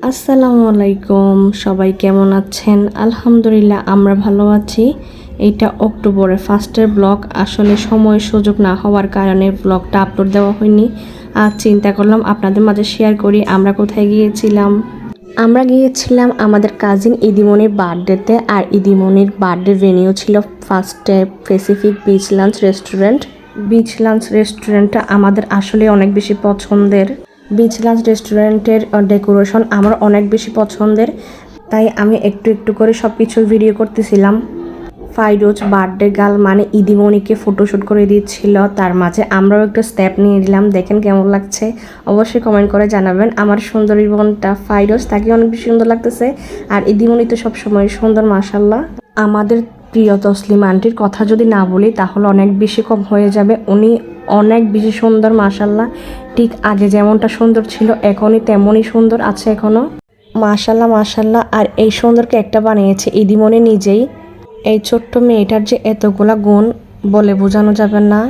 আসসালামু আলাইকুম, সবাই কেমন আছেন? আলহামদুলিল্লাহ আমরা ভালো আছি। এইটা অক্টোবরের ফার্স্টের ব্লগ। আসলে সময় সুযোগ না হওয়ার কারণে ব্লগটা আপলোড দেওয়া হয়নি। আর চিন্তা করলাম আপনাদের মাঝে শেয়ার করি আমরা কোথায় গিয়েছিলাম। আমরা গিয়েছিলাম আমাদের কাজিন ইদিমনির বার্থডেতে। আর ইদিমনির বার্থডে ভেনিউ ছিল ফার্স্টে Pacific beach lunch restaurant. Beach lunch রেস্টুরেন্টটা আমাদের আসলে অনেক বেশি পছন্দের। বিচ লাঞ্চ রেস্টুরেন্টের ডেকোরেশন আমার অনেক বেশি পছন্দের, তাই আমি একটু একটু করে সব কিছু ভিডিও করতেছিলাম। ফাইরোজ বার্থডে গার্ল মানে ইদিমনিকে ফটোশ্যুট করে দিচ্ছিল, তার মাঝে আমরাও একটু স্টেপ নিয়ে দিলাম। দেখেন কেমন লাগছে, অবশ্যই কমেন্ট করে জানাবেন। আমার সুন্দরী বোনটা ফাইরোজ, তাকে অনেক বেশি সুন্দর লাগতেছে। আর ইদিমনি তো সবসময় সুন্দর মাশাল্লাহ। আমাদের প্রিয় তসলিম আন্টির কথা যদি না বলি তাহলে অনেক বেশি কম হয়ে যাবে। উনি অনেক বেশি সুন্দর মাশাল্লাহ। ঠিক আগে যেমনটা সুন্দর ছিল এখনই তেমনই সুন্দর আছে এখনও মাশাল্লাহ মাশাল্লাহ। আর এই সুন্দর কেকটা বানিয়েছে ইদিমনি নিজেই। এই ছোট্ট মেয়েটার যে এতগুলা গুণ বলে বোঝানো যাবে না।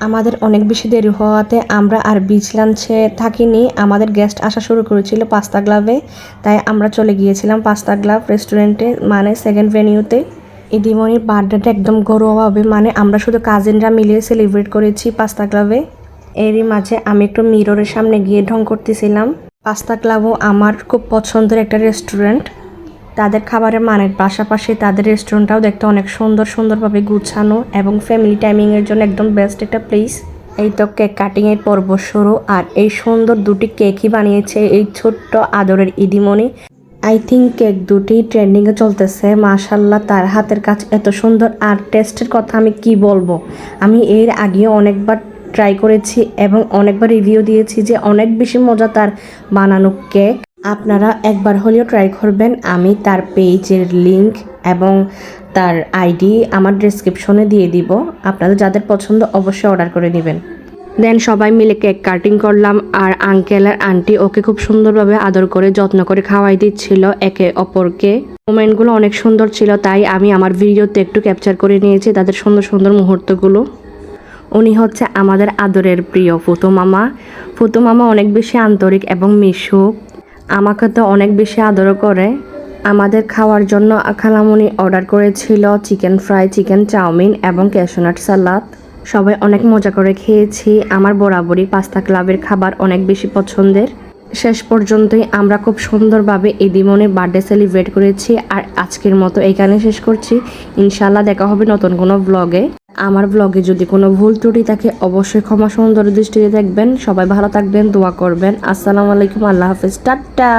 আমাদের অনেক বেশি দেরি হওয়াতে আমরা আর বিচ লাঞ্চে থাকিনি। আমাদের গেস্ট আসা শুরু করেছিল পাস্তা ক্লাবে, তাই আমরা চলে গিয়েছিলাম পাস্তা ক্লাব রেস্টুরেন্টে, মানে সেকেন্ড ভেনিউতে। ইদিমনির বার্থডেটা একদম ঘরোয়াভাবে, মানে আমরা শুধু কাজিনরা মিলিয়ে সেলিব্রেট করেছি পাস্তা ক্লাবে। এরই মাঝে আমি একটু মিররের সামনে গিয়ে ঢং করতেছিলাম। পাস্তা ক্লাবও আমার খুব পছন্দের একটা রেস্টুরেন্ট। তাদের খাবারের মানের পাশাপাশি তাদের রেস্টুরেন্টটাও দেখতে অনেক সুন্দরভাবে গুছানো এবং ফ্যামিলি টাইমিংয়ের জন্য একদম বেস্ট একটা প্লেস। এই তো কেক কাটিংয়ের পর্ব শুরু। আর এই সুন্দর দুটি কেকই বানিয়েছে এই ছোট্ট আদরের ইদিমনি। আই থিঙ্ক কেক দুটি ট্রেন্ডিংয়ে চলতেছে মাশাল্লাহ। তার হাতের কাজ এত সুন্দর, আর টেস্টের কথা আমি কি বলবো। আমি এর আগেও অনেকবার ট্রাই করেছি এবং অনেকবার রিভিউ দিয়েছি যে অনেক বেশি মজা তার বানানো কেক। আপনারা একবার হলেও ট্রাই করবেন। আমি তার পেজের লিংক এবং তার আইডি আমার ডেসক্রিপশনে দিয়ে দিব। আপনাদের যাদের পছন্দ অবশ্যই অর্ডার করে নেবেন। দেন সবাই মিলে কেক কাটিং করলাম। আর আঙ্কেল আর আন্টি ওকে খুব সুন্দরভাবে আদর করে যত্ন করে খাওয়াই দিচ্ছিল একে অপরকে। মোমেন্টগুলো অনেক সুন্দর ছিল, তাই আমি আমার ভিডিওতে একটু ক্যাপচার করে নিয়েছি তাদের সুন্দর মুহূর্তগুলো। উনি হচ্ছে আমাদের আদরের প্রিয় ফুতু মামা। ফুতু মামা অনেক বেশি আন্তরিক এবং মিশুক, আমাকে তো অনেক বেশি আদর করে। আমাদের খাওয়ার জন্য খালামুনি অর্ডার করেছিল চিকেন ফ্রাই, চিকেন চাউমিন এবং ক্যাশনাট সালাদ। সবাই অনেক মজা করে খেয়েছি। আমার বরাবরই পাস্তা ক্লাবের খাবার অনেক বেশি পছন্দের। শেষ পর্যন্তই আমরা খুব সুন্দরভাবে ইদিমনির বার্থডে সেলিব্রেট করেছি। আর আজকের মতো এখানে শেষ করছি। ইনশাল্লাহ দেখা হবে নতুন কোনো ব্লগে। আমার ব্লগে যদি কোনো ভুল ত্রুটি থাকে অবশ্যই ক্ষমা সুন্দর দৃষ্টিতে দেখবেন। সবাই ভালো থাকবেন, দোয়া করবেন। আসসালামু আলাইকুম, আল্লাহ হাফেজ, টাটা।